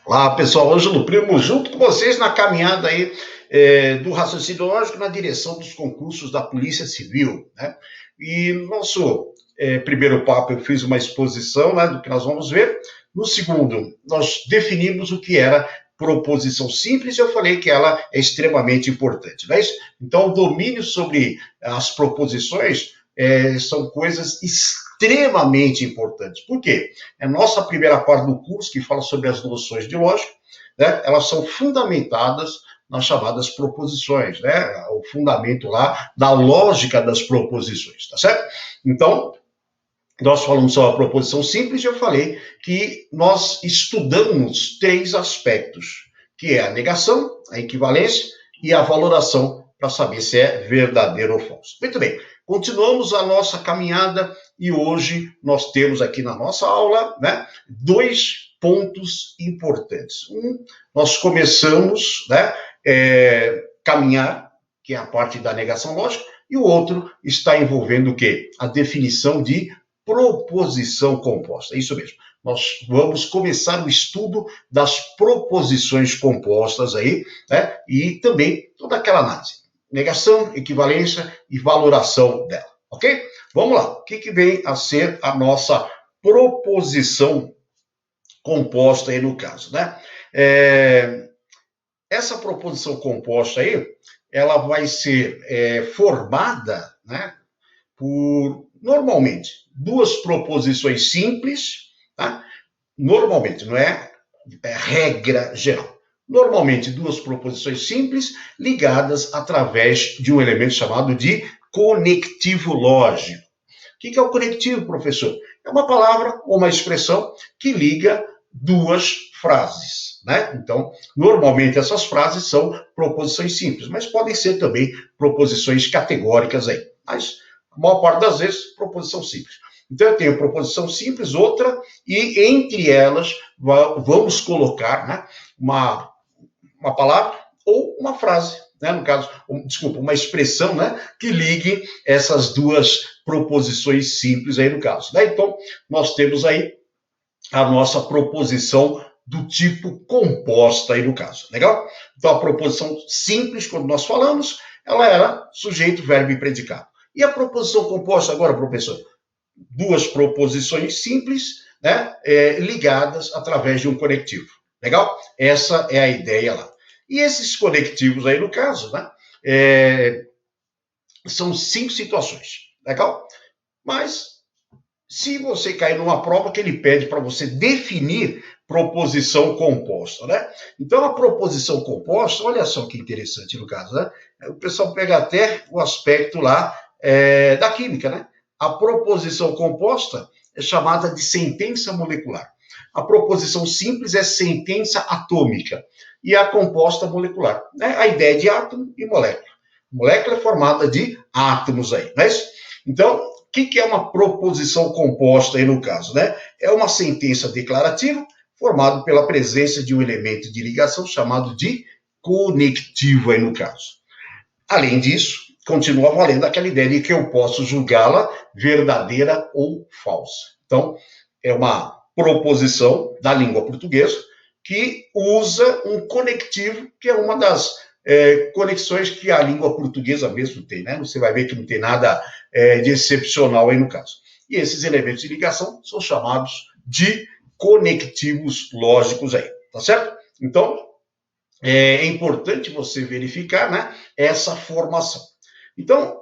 Olá, pessoal, Ângelo Primo, junto com vocês na caminhada aí do raciocínio lógico na direção dos concursos da Polícia Civil, né? E no nosso primeiro papo eu fiz uma exposição, né, do que nós vamos ver. No segundo, nós definimos o que era proposição simples e eu falei que ela é extremamente importante, não é isso? Então, o domínio sobre as proposições são coisas extremamente importantes. Por quê? É a nossa primeira parte do curso, que fala sobre as noções de lógica, né? Elas são fundamentadas nas chamadas proposições, né? O fundamento lá da lógica das proposições, tá certo? Então, nós falamos sobre a proposição simples e eu falei que nós estudamos três aspectos, que é a negação, a equivalência e a valoração, para saber se é verdadeiro ou falso. Muito bem, continuamos a nossa caminhada e hoje nós temos aqui na nossa aula, né, dois pontos importantes. Nós começamos, né, caminhar, que é a parte da negação lógica, e o outro está envolvendo o quê? A definição de proposição composta. É isso mesmo. Nós vamos começar o estudo das proposições compostas aí, né? E também toda aquela análise. Negação, equivalência e valoração dela, ok? Vamos lá. O que vem a ser a nossa proposição composta aí no caso, né? Essa proposição composta aí, ela vai ser formada, né, por, normalmente, duas proposições simples, tá? Normalmente, não é regra geral. Normalmente, duas proposições simples ligadas através de um elemento chamado de conectivo lógico. O que é o conectivo, professor? É uma palavra ou uma expressão que liga duas frases, né? Então, normalmente essas frases são proposições simples, mas podem ser também proposições categóricas aí. Mas a maior parte das vezes, proposição simples. Então, eu tenho proposição simples, outra, e entre elas vamos colocar, né, uma palavra ou uma frase, né, no caso, uma expressão, né, que ligue essas duas proposições simples aí no caso. Né? Então, nós temos aí a nossa proposição do tipo composta aí no caso. Legal? Então, a proposição simples, quando nós falamos, ela era sujeito, verbo e predicado. E a proposição composta agora, professor? Duas proposições simples, né, ligadas através de um conectivo. Legal? Essa é a ideia lá. E esses conectivos aí, no caso, né, são 5 situações. Legal? Mas, se você cair numa prova que ele pede para você definir proposição composta, né? Então, a proposição composta, olha só que interessante no caso, né? O pessoal pega até o aspecto lá da química, né? A proposição composta é chamada de sentença molecular. A proposição simples é sentença atômica e a composta molecular, né? A ideia de átomo e molécula. Molécula é formada de átomos aí, não é isso? Então, o que é uma proposição composta aí no caso, né? É uma sentença declarativa formada pela presença de um elemento de ligação chamado de conectivo aí no caso. Além disso, continua valendo aquela ideia de que eu posso julgá-la verdadeira ou falsa. Então, é uma proposição da língua portuguesa que usa um conectivo, que é uma das conexões que a língua portuguesa mesmo tem, né? Você vai ver que não tem nada de excepcional aí no caso. E esses elementos de ligação são chamados de conectivos lógicos aí, tá certo? Então, é importante você verificar, né, essa formação. Então,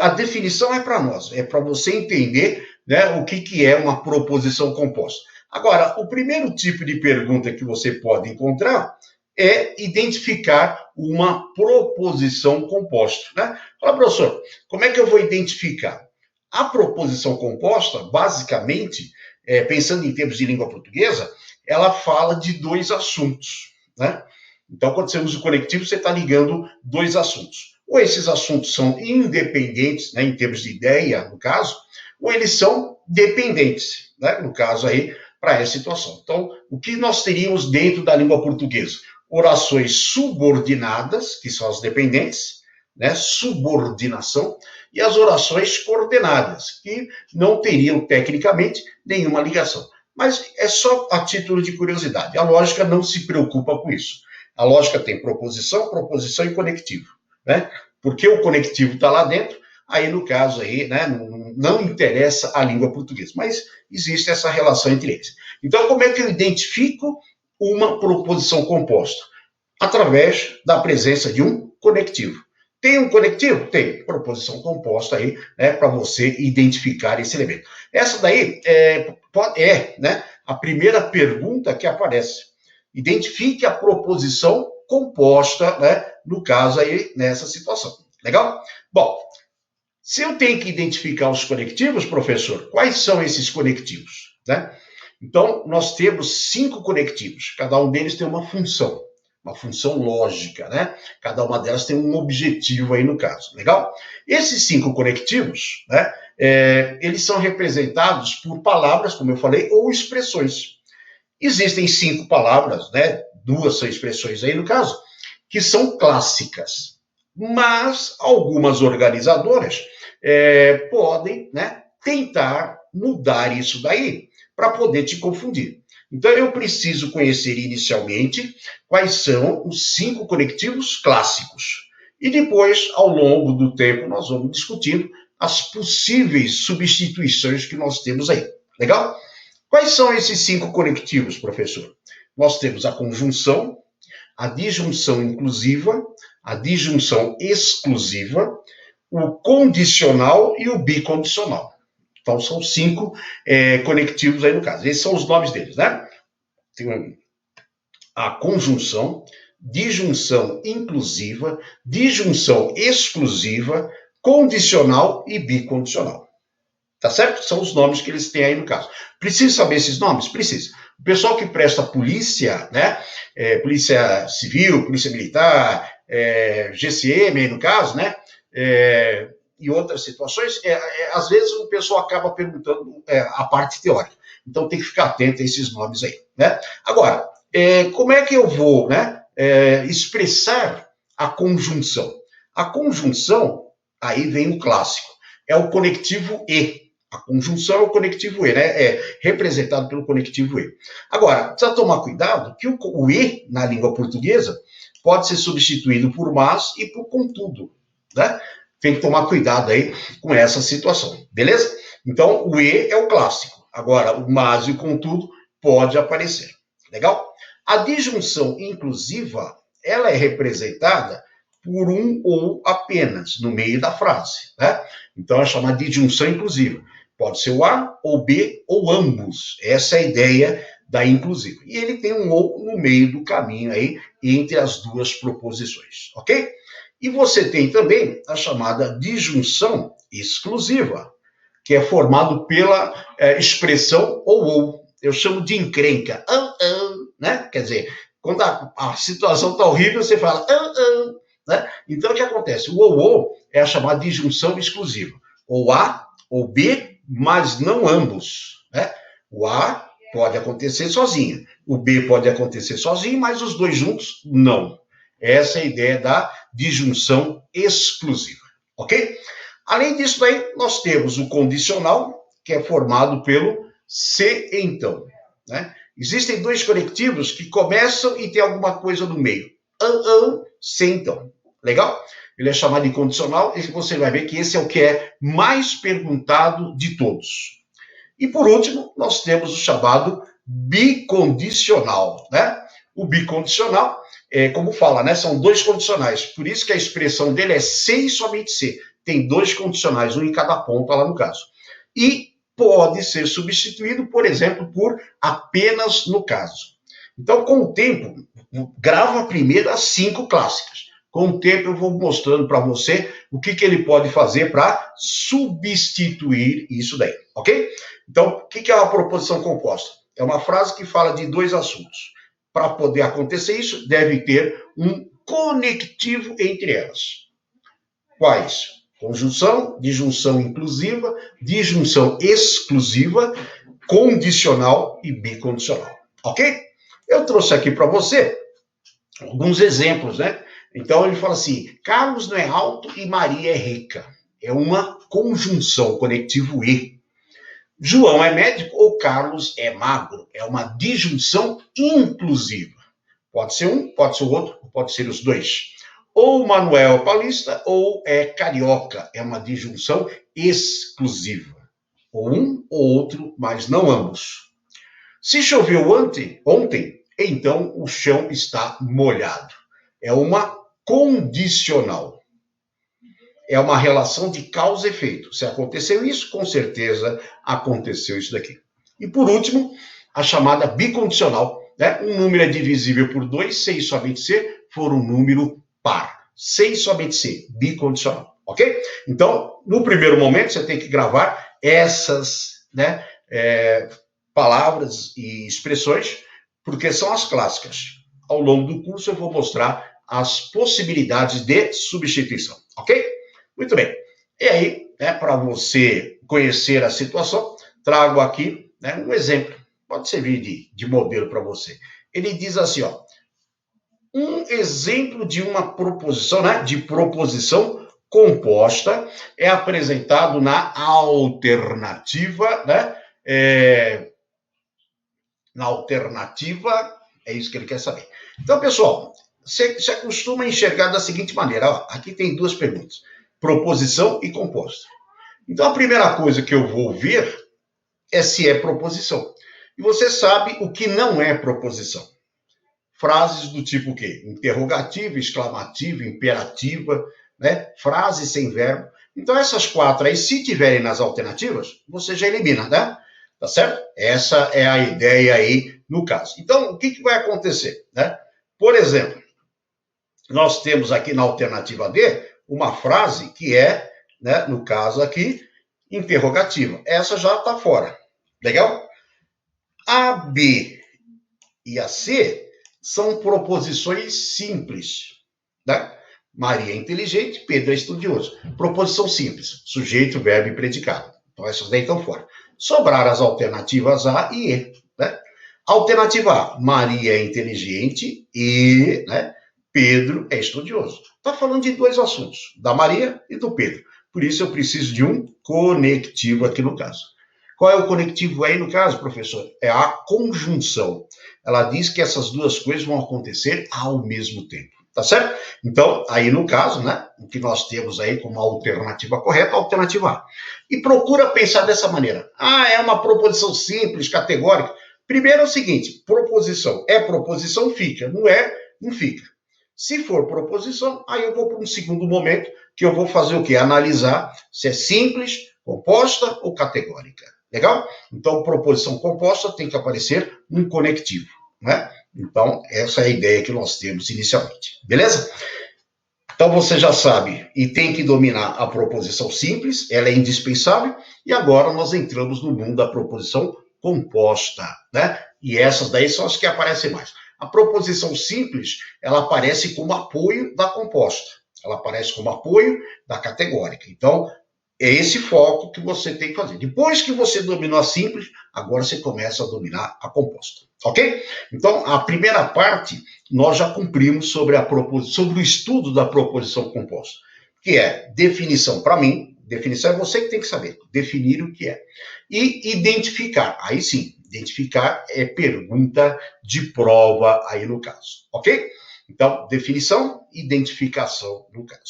a definição é para nós, é para você entender, né, o que é uma proposição composta. Agora, o primeiro tipo de pergunta que você pode encontrar é identificar uma proposição composta. Né? Fala, professor, como é que eu vou identificar? A proposição composta, basicamente, pensando em termos de língua portuguesa, ela fala de dois assuntos, né? Então, quando você usa o conectivo, você está ligando dois assuntos. Ou esses assuntos são independentes, né, em termos de ideia, no caso, ou eles são dependentes, né, no caso aí, para essa situação. Então, o que nós teríamos dentro da língua portuguesa? Orações subordinadas, que são as dependentes, né, subordinação, e as orações coordenadas, que não teriam, tecnicamente, nenhuma ligação. Mas é só a título de curiosidade. A lógica não se preocupa com isso. A lógica tem proposição, proposição e conectivo, né? Porque o conectivo está lá dentro, aí no caso aí, né, não interessa a língua portuguesa, mas existe essa relação entre eles. Então, como é que eu identifico uma proposição composta? Através da presença de um conectivo. Tem um conectivo? Tem. Proposição composta aí, né, para você identificar esse elemento. Essa daí né, a primeira pergunta que aparece. Identifique a proposição composta, né, no caso aí, nessa situação. Legal? Bom, se eu tenho que identificar os conectivos, professor, quais são esses conectivos? Né? Então, nós temos 5 conectivos. Cada um deles tem uma função lógica, né? Cada uma delas tem um objetivo aí no caso, legal? Esses 5 conectivos, né? Eles são representados por palavras, como eu falei, ou expressões. Existem 5 palavras, né? 2 são expressões aí no caso, que são clássicas. Mas algumas organizadoras podem, né, tentar mudar isso daí para poder te confundir. Então, eu preciso conhecer inicialmente quais são os 5 conectivos clássicos. E depois, ao longo do tempo, nós vamos discutindo as possíveis substituições que nós temos aí. Legal? Quais são esses 5 conectivos, professor? Nós temos a conjunção, a disjunção inclusiva, a disjunção exclusiva, o condicional e o bicondicional. Então, são 5 conectivos aí no caso. Esses são os nomes deles, né? Tem a conjunção, disjunção inclusiva, disjunção exclusiva, condicional e bicondicional. Tá certo? São os nomes que eles têm aí no caso. Precisa saber esses nomes? Precisa. O pessoal que presta polícia, né? Polícia Civil, Polícia Militar, GCM aí no caso, né? E outras situações, às vezes o pessoal acaba perguntando a parte teórica. Então tem que ficar atento a esses nomes aí, né? Agora, como é que eu vou, né, expressar a conjunção? A conjunção, aí vem o clássico, é o conectivo E. A conjunção é o conectivo E, né? É representado pelo conectivo E. Agora, precisa tomar cuidado que o E, na língua portuguesa, pode ser substituído por mas e por contudo, né? Tem que tomar cuidado aí com essa situação, beleza? Então, o E é o clássico. Agora, o mas e o contudo pode aparecer. Legal? A disjunção inclusiva, ela é representada por um ou apenas no meio da frase, né? Então, é chamada de disjunção inclusiva. Pode ser o A, ou B, ou ambos. Essa é a ideia da inclusiva. E ele tem um ou no meio do caminho aí, entre as duas proposições, ok? E você tem também a chamada disjunção exclusiva, que é formado pela expressão ou. Eu chamo de encrenca. Né? Quer dizer, quando a situação está horrível, você fala né? Então, o que acontece? O ou é a chamada disjunção exclusiva. Ou A ou B, mas não ambos. Né? O A pode acontecer sozinho. O B pode acontecer sozinho, mas os dois juntos, não. Essa é a ideia da disjunção exclusiva, ok? Além disso daí, nós temos o condicional, que é formado pelo se então, né? Existem 2 conectivos que começam e tem alguma coisa no meio. Se então. Legal? Ele é chamado de condicional e você vai ver que esse é o que é mais perguntado de todos. E por último, nós temos o chamado bicondicional, né? O bicondicional, como fala, né? São 2 condicionais. Por isso que a expressão dele é se e somente se. Tem 2 condicionais, um em cada ponta lá no caso. E pode ser substituído, por exemplo, por apenas no caso. Então, com o tempo, grava primeiro as 5 clássicas. Com o tempo, eu vou mostrando para você o que ele pode fazer para substituir isso daí, ok? Então, o que é uma proposição composta? É uma frase que fala de 2 assuntos. Para poder acontecer isso, deve ter um conectivo entre elas. Quais? Conjunção, disjunção inclusiva, disjunção exclusiva, condicional e bicondicional. Ok? Eu trouxe aqui para você alguns exemplos, né? Então ele fala assim: Carlos não é alto e Maria é rica. É uma conjunção, conectivo E. João é médico ou Carlos é magro. É uma disjunção inclusiva. Pode ser um, pode ser o outro, pode ser os dois. Ou Manuel é paulista ou é carioca. É uma disjunção exclusiva. Ou um ou outro, mas não ambos. Se choveu ontem, então o chão está molhado. É uma condicional. É uma relação de causa e efeito. Se aconteceu isso, com certeza aconteceu isso daqui. E por último, a chamada bicondicional. Né? Um número é divisível por 2 se e somente se for um número par. Se e somente se, bicondicional. Ok? Então, no primeiro momento, você tem que gravar essas, né, palavras e expressões, porque são as clássicas. Ao longo do curso, eu vou mostrar as possibilidades de substituição. Ok? Muito bem. E aí, né, para você conhecer a situação, trago aqui, né, um exemplo. Pode servir de modelo para você. Ele diz assim, ó, um exemplo de uma proposição, né, de proposição composta é apresentado na alternativa, né, na alternativa, é isso que ele quer saber. Então, pessoal, você costuma enxergar da seguinte maneira, ó, aqui tem duas perguntas, proposição e composta. Então, a primeira coisa que eu vou ver é se é proposição. E você sabe o que não é proposição. Frases do tipo o quê? Interrogativa, exclamativa, imperativa, né? Frases sem verbo. Então, essas quatro aí, se tiverem nas alternativas, você já elimina, né? Tá certo? Essa é a ideia aí no caso. Então, o que vai acontecer, né? Por exemplo, nós temos aqui na alternativa D uma frase que é, né, no caso aqui, interrogativa. Essa já está fora. Legal? A B e a C são proposições simples. Né? Maria é inteligente, Pedro é estudioso. Proposição simples, sujeito, verbo e predicado. Então, essas daí estão fora. Sobraram as alternativas A e E. Né? Alternativa A, Maria é inteligente e, né, Pedro é estudioso. Está falando de dois assuntos, da Maria e do Pedro. Por isso eu preciso de um conectivo aqui no caso. Qual é o conectivo aí no caso, professor? É a conjunção. Ela diz que essas duas coisas vão acontecer ao mesmo tempo. Tá certo? Então, aí no caso, né, o que nós temos aí como alternativa correta, a alternativa A. E procura pensar dessa maneira. Ah, é uma proposição simples, categórica. Primeiro é o seguinte, proposição. É proposição, fica. Não é, não fica. Se for proposição, aí eu vou para um segundo momento, que eu vou fazer o quê? Analisar se é simples, composta ou categórica. Legal? Então, proposição composta tem que aparecer um conectivo, né? Então, essa é a ideia que nós temos inicialmente. Beleza? Então, você já sabe e tem que dominar a proposição simples, ela é indispensável, e agora nós entramos no mundo da proposição composta, né? E essas daí são as que aparecem mais. A proposição simples, ela aparece como apoio da composta, ela aparece como apoio da categórica. Então, é esse foco que você tem que fazer. Depois que você dominou a simples, agora você começa a dominar a composta. Ok? Então, a primeira parte nós já cumprimos sobre o estudo da proposição composta, que é definição para mim. Definição é você que tem que saber, definir o que é. E identificar, aí sim, identificar é pergunta de prova aí no caso, ok? Então, definição, identificação no caso.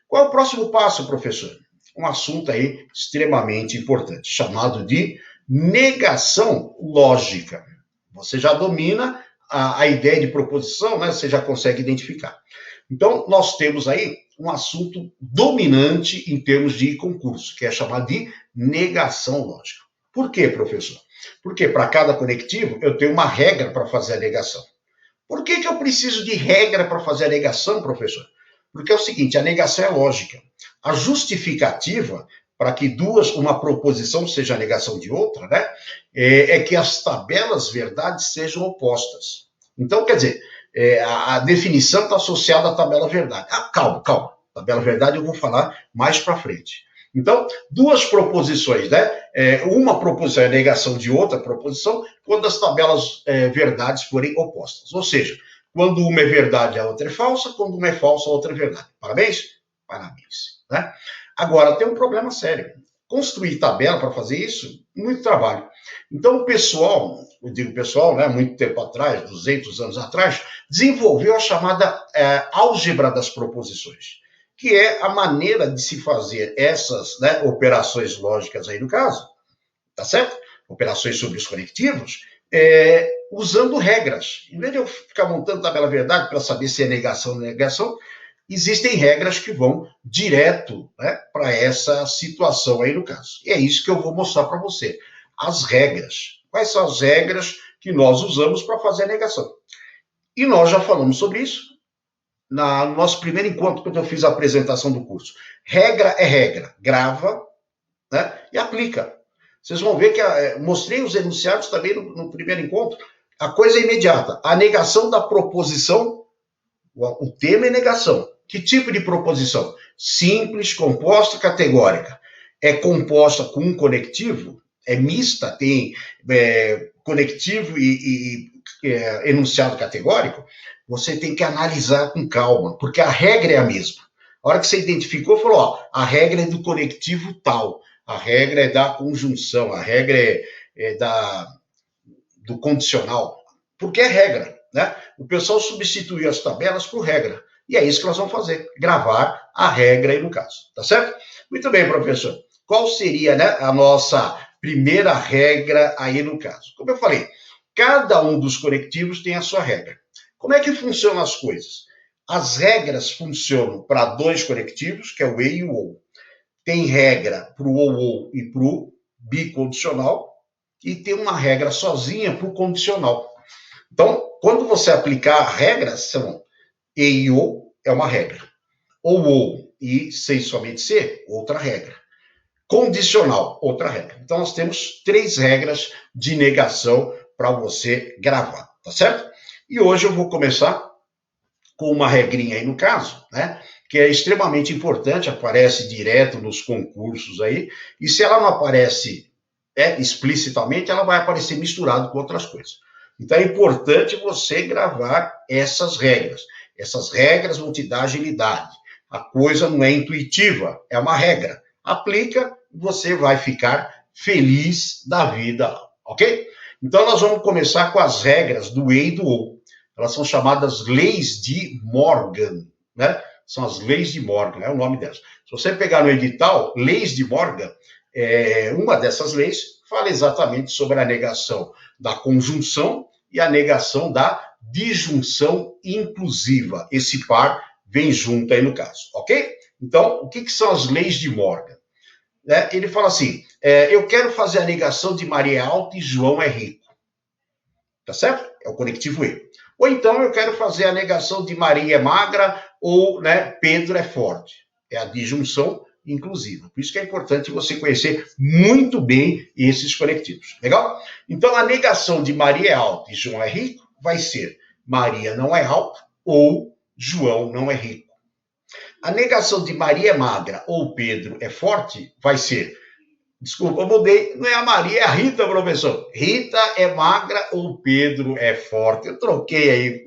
Qual é o próximo passo, professor? Um assunto aí extremamente importante, chamado de negação lógica. Você já domina a ideia de proposição, né? Você já consegue identificar. Então, nós temos aí um assunto dominante em termos de concurso, que é chamado de negação lógica. Por quê, professor? Porque para cada conectivo eu tenho uma regra para fazer a negação. Por que eu preciso de regra para fazer a negação, professor? Porque é o seguinte, a negação é lógica. A justificativa para que uma proposição seja a negação de outra, né, é que as tabelas verdades sejam opostas. Então, quer dizer, a definição está associada à tabela verdade. Calma. Tabela verdade eu vou falar mais para frente. Então, duas proposições, né? Uma proposição é a negação de outra proposição quando as tabelas verdades forem opostas. Ou seja, quando uma é verdade, a outra é falsa, quando uma é falsa, a outra é verdade. Parabéns? Parabéns. Né? Agora, tem um problema sério. Construir tabela para fazer isso, muito trabalho. Então, o pessoal, eu digo pessoal, né, muito tempo atrás, 200 anos atrás, desenvolveu a chamada álgebra das proposições, que é a maneira de se fazer essas, né, operações lógicas aí no caso, tá certo? Operações sobre os conectivos, usando regras. Em vez de eu ficar montando tabela verdade para saber se é negação ou negação, existem regras que vão direto, né, para essa situação aí no caso. E é isso que eu vou mostrar para você. As regras. Quais são as regras que nós usamos para fazer a negação? E nós já falamos sobre isso no nosso primeiro encontro, quando eu fiz a apresentação do curso. Regra é regra. Grava, né, e aplica. Vocês vão ver que mostrei os enunciados também no primeiro encontro. A coisa é imediata. A negação da proposição, o tema é negação. Que tipo de proposição? Simples, composta, categórica. É composta com um conectivo? É mista? Tem conectivo e enunciado categórico? Você tem que analisar com calma, porque a regra é a mesma. A hora que você identificou, falou, ó, a regra é do conectivo tal, a regra é da conjunção, a regra é do condicional, porque é regra, né? O pessoal substituiu as tabelas por regra. E é isso que nós vamos fazer, gravar a regra aí no caso, tá certo? Muito bem, professor. Qual seria, né, a nossa primeira regra aí no caso? Como eu falei, cada um dos conectivos tem a sua regra. Como é que funcionam as coisas? As regras funcionam para dois conectivos, que é o e e o ou. Tem regra para o ou e para o bicondicional, e tem uma regra sozinha para o condicional. Então, quando você aplicar a regra, são e e ou é uma regra. Ou e sem somente ser, outra regra. Condicional, outra regra. Então, nós temos 3 regras de negação para você gravar, tá certo? E hoje eu vou começar com uma regrinha aí no caso, né? Que é extremamente importante, aparece direto nos concursos aí, e se ela não aparece explicitamente, ela vai aparecer misturado com outras coisas. Então é importante você gravar essas regras. Essas regras vão te dar agilidade. A coisa não é intuitiva, é uma regra. Aplica, você vai ficar feliz da vida, ok? Então nós vamos começar com as regras do e e do ou. Elas são chamadas leis de Morgan, né? São as leis de Morgan, é o nome delas. Se você pegar no edital, leis de Morgan, uma dessas leis fala exatamente sobre a negação da conjunção e a negação da disjunção inclusiva. Esse par vem junto aí no caso, ok? Então, o que são as leis de Morgan? Ele fala assim, eu quero fazer a negação de Maria é alta e João é rico. Tá certo? É o conectivo E. Ou então eu quero fazer a negação de Maria é magra ou, né, Pedro é forte. É a disjunção inclusiva. Por isso que é importante você conhecer muito bem esses conectivos. Legal? Então, a negação de Maria é alta e João é rico vai ser Maria não é alta ou João não é rico. A negação de Maria é magra ou Pedro é forte vai ser, desculpa, eu mudei. Não é a Maria, é a Rita, professor. Rita é magra ou Pedro é forte? Eu troquei aí.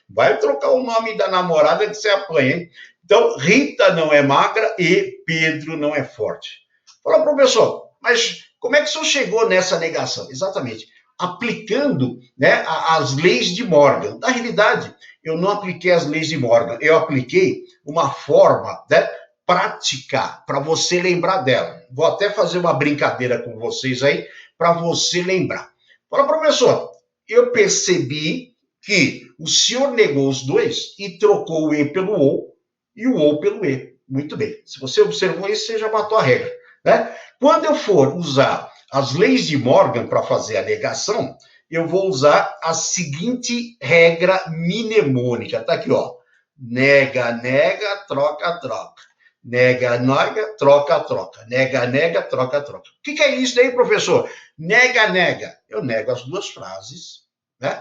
Vai trocar o nome da namorada que você apanha, hein? Então, Rita não é magra e Pedro não é forte. Fala, professor, mas como é que o senhor chegou nessa negação? Exatamente. Aplicando, né, as leis de Morgan. Na realidade, eu não apliquei as leis de Morgan. Eu apliquei uma forma, né, prática para você lembrar dela. Vou até fazer uma brincadeira com vocês aí para você lembrar. Fala, professor, eu percebi que o senhor negou os dois e trocou o E pelo OU e o OU pelo E. Muito bem. Se você observou isso, você já matou a regra, né? Quando eu for usar as leis de Morgan para fazer a negação, eu vou usar a seguinte regra mnemônica. Tá aqui, ó. Nega, nega, troca, troca. Nega, nega, troca, troca. Nega, nega, troca, troca. O que é isso daí, professor? Nega, nega. Eu nego as duas frases, né?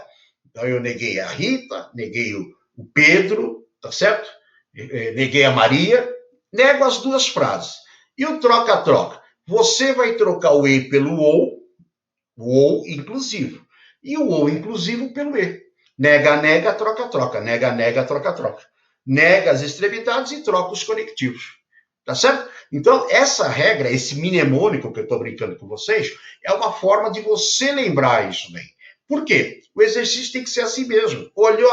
Então, eu neguei a Rita, neguei o Pedro, tá certo? Neguei a Maria, nego as duas frases. E o troca, troca? Você vai trocar o E pelo ou, o ou inclusivo. E o ou inclusivo pelo E. Nega, nega, troca, troca. Nega, nega, troca, troca. Nega as extremidades e troca os conectivos. Tá certo? Então, essa regra, esse mnemônico que eu estou brincando com vocês, é uma forma de você lembrar isso daí. Por quê? O exercício tem que ser assim mesmo. Olhou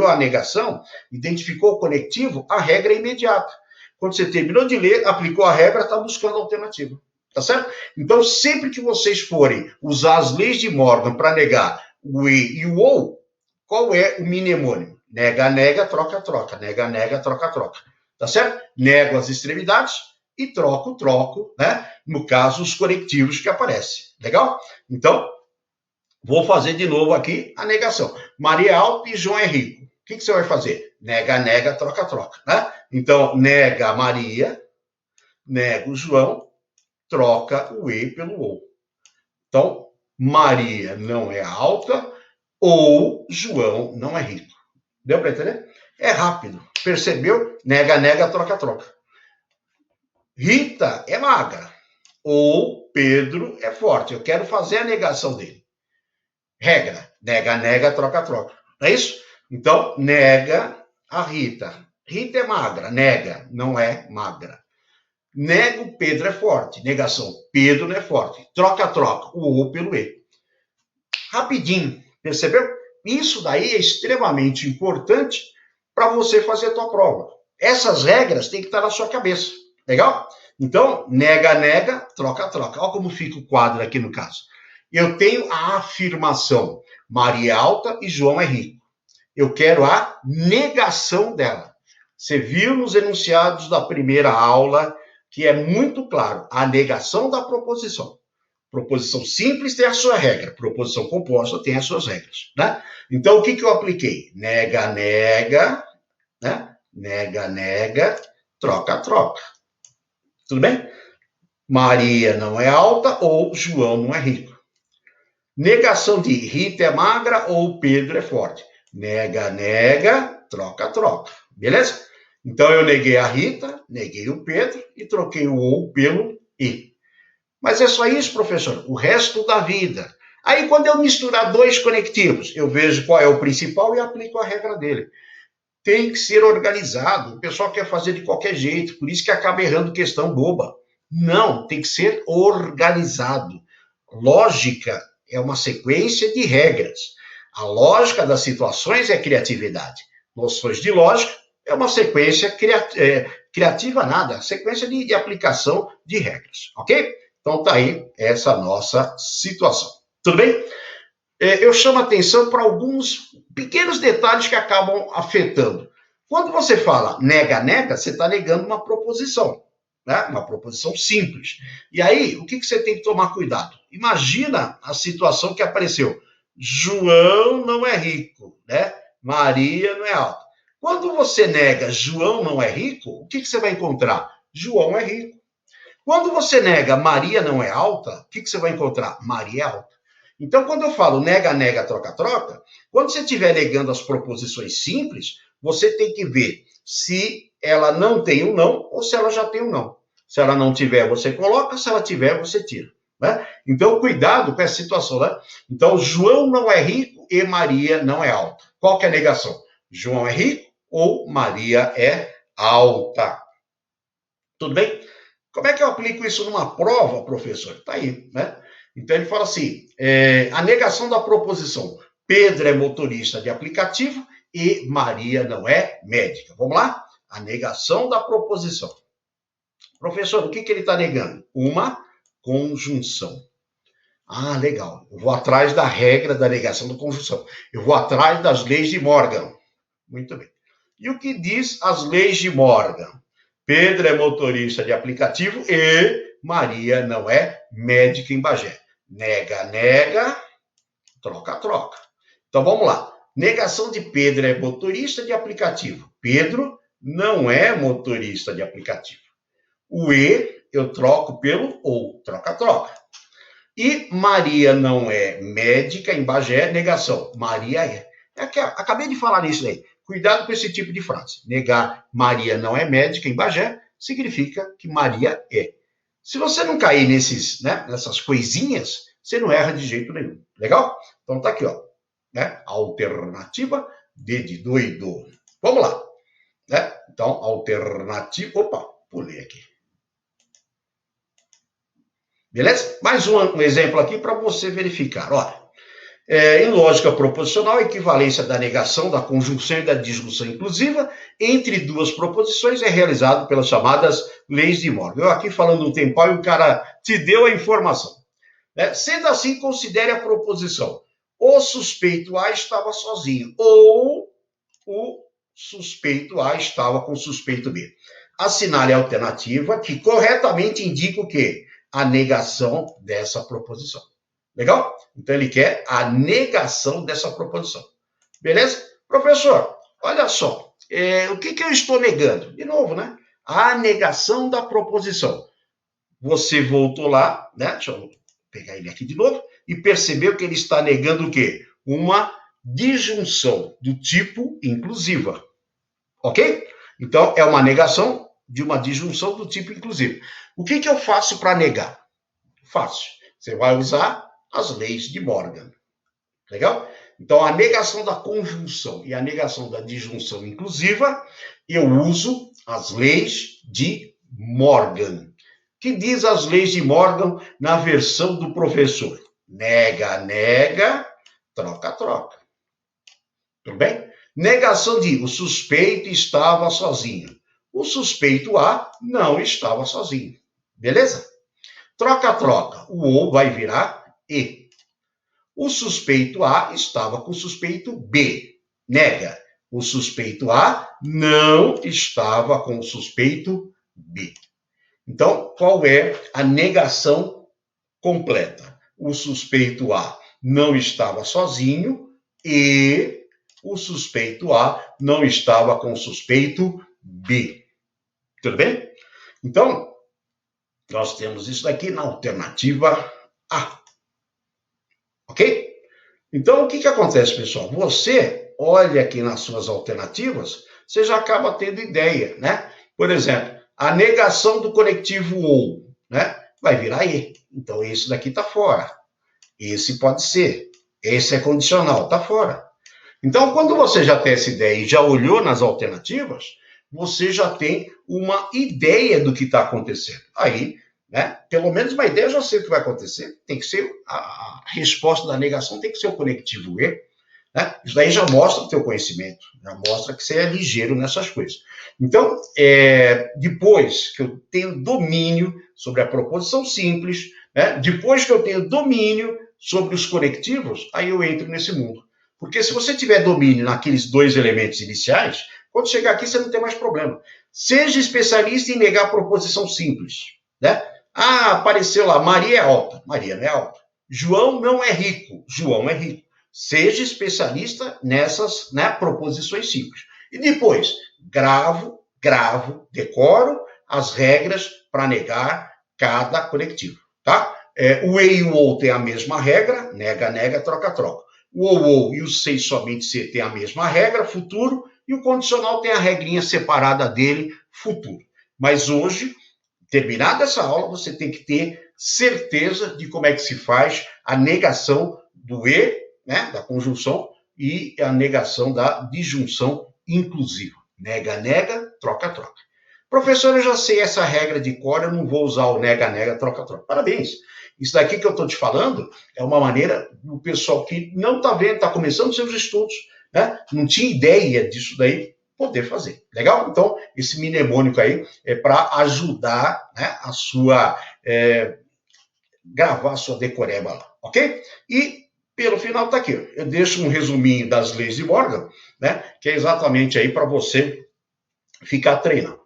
a negação, identificou o conectivo, a regra é imediata. Quando você terminou de ler, aplicou a regra, está buscando a alternativa. Tá certo? Então, sempre que vocês forem usar as leis de Morgan para negar o e e o ou, qual é o mnemônimo? Nega, nega, troca, troca. Nega, nega, troca, troca. Tá certo? Nego as extremidades e troco, troco, né? No caso, os conectivos que aparecem. Legal? Então, vou fazer de novo aqui a negação. Maria é alta e João é rico. O que você vai fazer? Nega, nega, troca, troca. Né? Então, nega Maria, nega o João, troca o E pelo OU. Então, Maria não é alta ou João não é rico. Deu para entender? É rápido. Percebeu? Nega, nega, troca, troca. Rita é magra ou Pedro é forte. Eu quero fazer a negação dele. Regra, nega, nega, troca, troca. Não é isso? Então, nega a Rita. Rita é magra, nega, não é magra. Nego, Pedro é forte. Negação, Pedro não é forte. Troca, troca, o O pelo E. Rapidinho, percebeu? Isso daí é extremamente importante para você fazer a tua prova. Essas regras têm que estar na sua cabeça. Legal? Então, nega, nega, troca, troca. Olha como fica o quadro aqui no caso. Eu tenho a afirmação: Maria é alta e João é rico. Eu quero a negação dela. Você viu nos enunciados da primeira aula que é muito claro a negação da proposição. Proposição simples tem a sua regra, proposição composta tem as suas regras, né? Então, o que eu apliquei? Nega, nega, né? Nega, nega, troca, troca. Tudo bem? Maria não é alta ou João não é rico. Negação de Rita é magra ou Pedro é forte. Nega, nega, troca, troca. Beleza? Então, eu neguei a Rita, neguei o Pedro e troquei o ou pelo e. Mas é só isso, professor. O resto da vida. Aí, quando eu misturar dois conectivos, eu vejo qual é o principal e aplico a regra dele. Tem que ser organizado. O pessoal quer fazer de qualquer jeito, por isso que acaba errando questão boba. Não, tem que ser organizado. Lógica é uma sequência de regras. A lógica das situações é criatividade. Noções de lógica é uma sequência criativa nada, sequência de aplicação de regras, ok? Então tá aí essa nossa situação. Tudo bem? Eu chamo a atenção para alguns pequenos detalhes que acabam afetando. Quando você fala nega, nega, você está negando uma proposição, né? Uma proposição simples. E aí, o que você tem que tomar cuidado? Imagina a situação que apareceu. João não é rico, né? Maria não é alta. Quando você nega João não é rico, o que você vai encontrar? João é rico. Quando você nega Maria não é alta, o que você vai encontrar? Maria é alta. Então, quando eu falo nega, nega, troca, troca, quando você estiver negando as proposições simples, você tem que ver se ela não tem um não ou se ela já tem um não. Se ela não tiver, você coloca, se ela tiver, você tira. Né? Então, cuidado com essa situação. Né? Então, João não é rico e Maria não é alta. Qual que é a negação? João é rico ou Maria é alta. Tudo bem? Como é que eu aplico isso numa prova, professor? Está aí, né? Então, ele fala assim, a negação da proposição. Pedro é motorista de aplicativo e Maria não é médica. Vamos lá? A negação da proposição. Professor, o que ele está negando? Uma conjunção. Ah, legal. Eu vou atrás da regra da negação da conjunção. Eu vou atrás das leis de Morgan. Muito bem. E o que diz as leis de Morgan? Pedro é motorista de aplicativo e Maria não é médica em Bagé. Nega, nega, troca, troca. Então vamos lá. Negação de Pedro é motorista de aplicativo. Pedro não é motorista de aplicativo. O E eu troco pelo ou, troca, troca. E Maria não é médica em Bagé, negação. Maria é. Acabei de falar nisso aí. Cuidado com esse tipo de frase. Negar Maria não é médica em Bagé significa que Maria é. Se você não cair nessas coisinhas, você não erra de jeito nenhum. Legal? Então tá aqui, ó. Né? Alternativa D de doido. Vamos lá. Né? Então, alternativa. Opa! pulei aqui. Beleza? Mais um exemplo aqui para você verificar. Olha, em lógica proposicional, a equivalência da negação, da conjunção e da disjunção inclusiva entre duas proposições é realizado pelas chamadas leis de Morgan. Eu aqui falando um tempão e o cara te deu a informação. Sendo assim, considere a proposição: o suspeito A estava sozinho, ou o suspeito A estava com o suspeito B. Assinale a alternativa que corretamente indica o quê? A negação dessa proposição. Legal? Então, ele quer a negação dessa proposição. Beleza? Professor, olha só. O que eu estou negando? De novo, né? A negação da proposição. Você voltou lá, né? Deixa eu pegar ele aqui de novo, e percebeu que ele está negando o quê? Uma disjunção do tipo inclusiva. Ok? Então, é uma negação de uma disjunção do tipo inclusivo. O que eu faço para negar? Fácil. Você vai usar as leis de Morgan. Legal? Então, a negação da conjunção e a negação da disjunção inclusiva, eu uso as leis de Morgan. Que diz as leis de Morgan na versão do professor? Nega, nega, troca, troca. Tudo bem? Negação de o suspeito estava sozinho. O suspeito A não estava sozinho. Beleza? Troca, troca. O ou vai virar e. O suspeito A estava com o suspeito B. Nega. O suspeito A não estava com o suspeito B. Então, qual é a negação completa? O suspeito A não estava sozinho e o suspeito A não estava com o suspeito B. Tudo bem? Então, nós temos isso daqui na alternativa A. Ok? Então, o que acontece, pessoal? Você olha aqui nas suas alternativas, você já acaba tendo ideia, né? Por exemplo, a negação do conectivo ou, né? Vai virar e. Então, esse daqui está fora. Esse pode ser. Esse é condicional, está fora. Então, quando você já tem essa ideia e já olhou nas alternativas, você já tem uma ideia do que está acontecendo. Aí, né, pelo menos uma ideia, eu já sei o que vai acontecer. Tem que ser a resposta da negação, tem que ser o conectivo E. Né? Isso daí já mostra o teu conhecimento, já mostra que você é ligeiro nessas coisas. Então, depois que eu tenho domínio sobre a proposição simples, né, depois que eu tenho domínio sobre os conectivos, aí eu entro nesse mundo. Porque se você tiver domínio naqueles dois elementos iniciais, quando chegar aqui você não tem mais problema. Seja especialista em negar a proposição simples. Né? Ah, apareceu lá, Maria é alta. Maria não é alta. João não é rico. João é rico. Seja especialista nessas, né, proposições simples. E depois, gravo, decoro as regras para negar cada conectivo. Tá? O e e o ou tem a mesma regra, nega, nega, troca, troca. O ou e o sei somente se tem a mesma regra, futuro, e o condicional tem a regrinha separada dele, futuro. Mas hoje, terminada essa aula, você tem que ter certeza de como é que se faz a negação do e, né, da conjunção, e a negação da disjunção inclusiva. Nega, nega, troca, troca. Professor, eu já sei essa regra de cor, eu não vou usar o nega, nega, troca, troca. Parabéns. Isso daqui que eu estou te falando é uma maneira do pessoal que não está vendo, está começando seus estudos, né? Não tinha ideia disso daí, poder fazer. Legal? Então, esse mnemônico aí é para ajudar, né, a sua... gravar a sua decoreba lá, ok? E, pelo final, está aqui. Eu deixo um resuminho das leis de Morgan, né? Que é exatamente aí para você ficar treinando.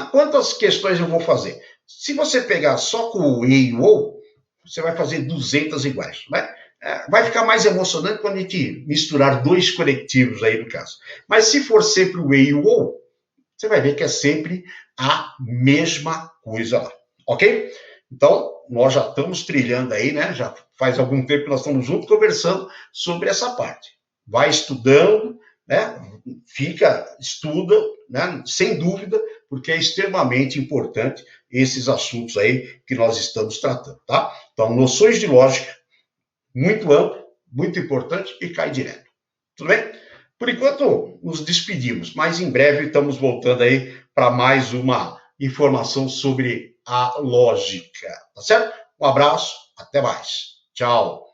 Quantas questões eu vou fazer? Se você pegar só com o e e o ou, você vai fazer 200 iguais. Né? Vai ficar mais emocionante quando a gente misturar dois conectivos aí no caso. Mas se for sempre o e e o ou, você vai ver que é sempre a mesma coisa lá. Ok? Então, nós já estamos trilhando aí, né? Já faz algum tempo que nós estamos juntos conversando sobre essa parte. Vai estudando, né? Estuda, né? Sem dúvida, porque é extremamente importante esses assuntos aí que nós estamos tratando, tá? Então, noções de lógica, muito amplo, muito importante e cai direto. Tudo bem? Por enquanto, nos despedimos, mas em breve estamos voltando aí para mais uma informação sobre a lógica, tá certo? Um abraço, até mais. Tchau.